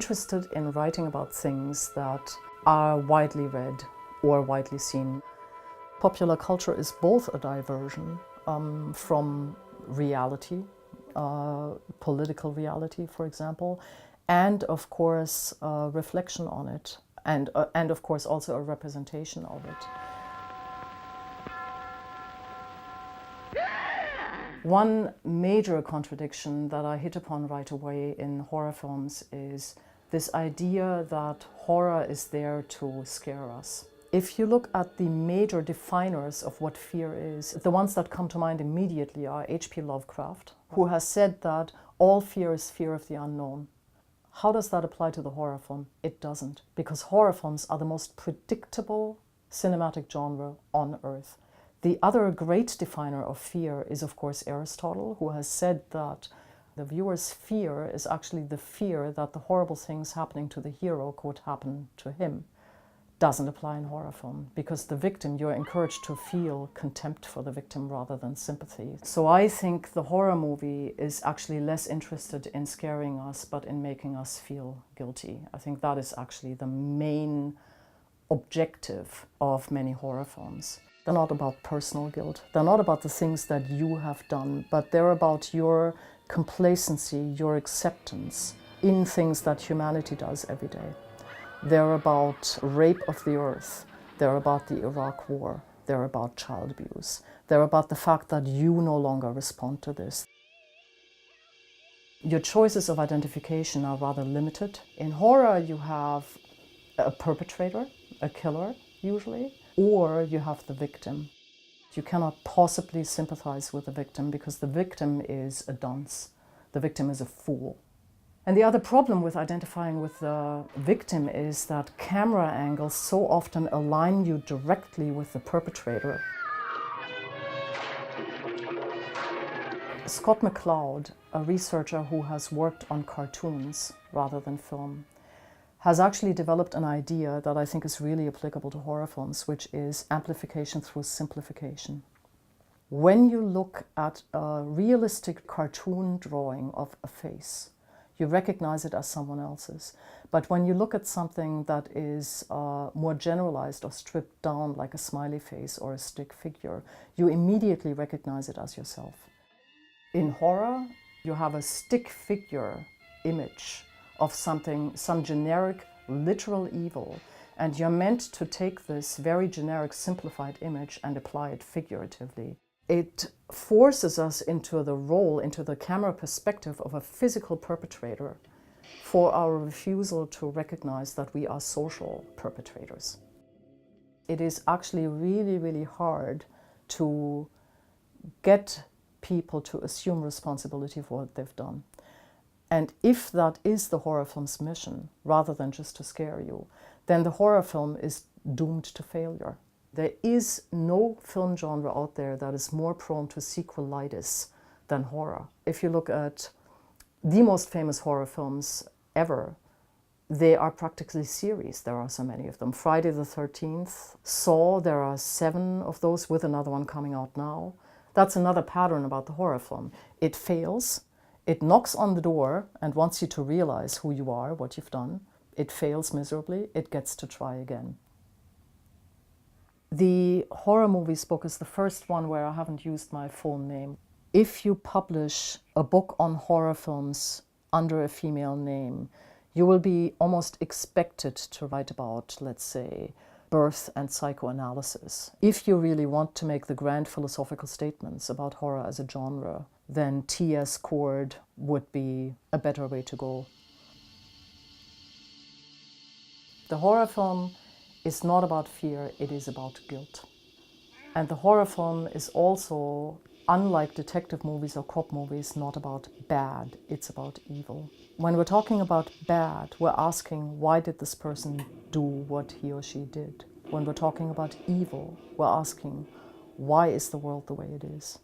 interested in writing about things that are widely read or widely seen. Popular culture is both a diversion from reality, political reality, for example, and of course a reflection on it, and of course also a representation of it. One major contradiction that I hit upon right away in horror films is this idea that horror is there to scare us. If you look at the major definers of what fear is, the ones that come to mind immediately are H.P. Lovecraft, who has said that all fear is fear of the unknown. How does that apply to the horror film? It doesn't, because horror films are the most predictable cinematic genre on earth. The other great definer of fear is, of course, Aristotle, who has said that the viewer's fear is actually the fear that the horrible things happening to the hero could happen to him. Doesn't apply in horror film, because the victim, you're encouraged to feel contempt for the victim rather than sympathy. So I think the horror movie is actually less interested in scaring us, but in making us feel guilty. I think that is actually the main objective of many horror films. They're not about personal guilt. They're not about the things that you have done, but they're about your complacency, your acceptance in things that humanity does every day. They're about rape of the earth. They're about the Iraq War. They're about child abuse. They're about the fact that you no longer respond to this. Your choices of identification are rather limited. In horror, you have a perpetrator, a killer, usually, or you have the victim. You cannot possibly sympathize with the victim because the victim is a dunce. The victim is a fool. And the other problem with identifying with the victim is that camera angles so often align you directly with the perpetrator. Scott McCloud, a researcher who has worked on cartoons rather than film, has actually developed an idea that I think is really applicable to horror films, which is amplification through simplification. When you look at a realistic cartoon drawing of a face, you recognize it as someone else's. But when you look at something that is more generalized or stripped down, like a smiley face or a stick figure, you immediately recognize it as yourself. In horror, you have a stick figure image of something, some generic, literal evil, and you're meant to take this very generic, simplified image and apply it figuratively. It forces us into the role, into the camera perspective of a physical perpetrator for our refusal to recognize that we are social perpetrators. It is actually really, really hard to get people to assume responsibility for what they've done. And if that is the horror film's mission, rather than just to scare you, then the horror film is doomed to failure. There is no film genre out there that is more prone to sequelitis than horror. If you look at the most famous horror films ever, they are practically series. There are so many of them. Friday the 13th, Saw, there are 7 of those with another one coming out now. That's another pattern about the horror film. It fails. It knocks on the door and wants you to realize who you are, what you've done. It fails miserably. It gets to try again. The horror movie book is the first one where I haven't used my full name. If you publish a book on horror films under a female name, you will be almost expected to write about, let's say, birth and psychoanalysis. If you really want to make the grand philosophical statements about horror as a genre, then T.S. Kord would be a better way to go. The horror film is not about fear, it is about guilt. And the horror film is also, unlike detective movies or cop movies, not about bad, it's about evil. When we're talking about bad, we're asking, why did this person do what he or she did? When we're talking about evil, we're asking, why is the world the way it is?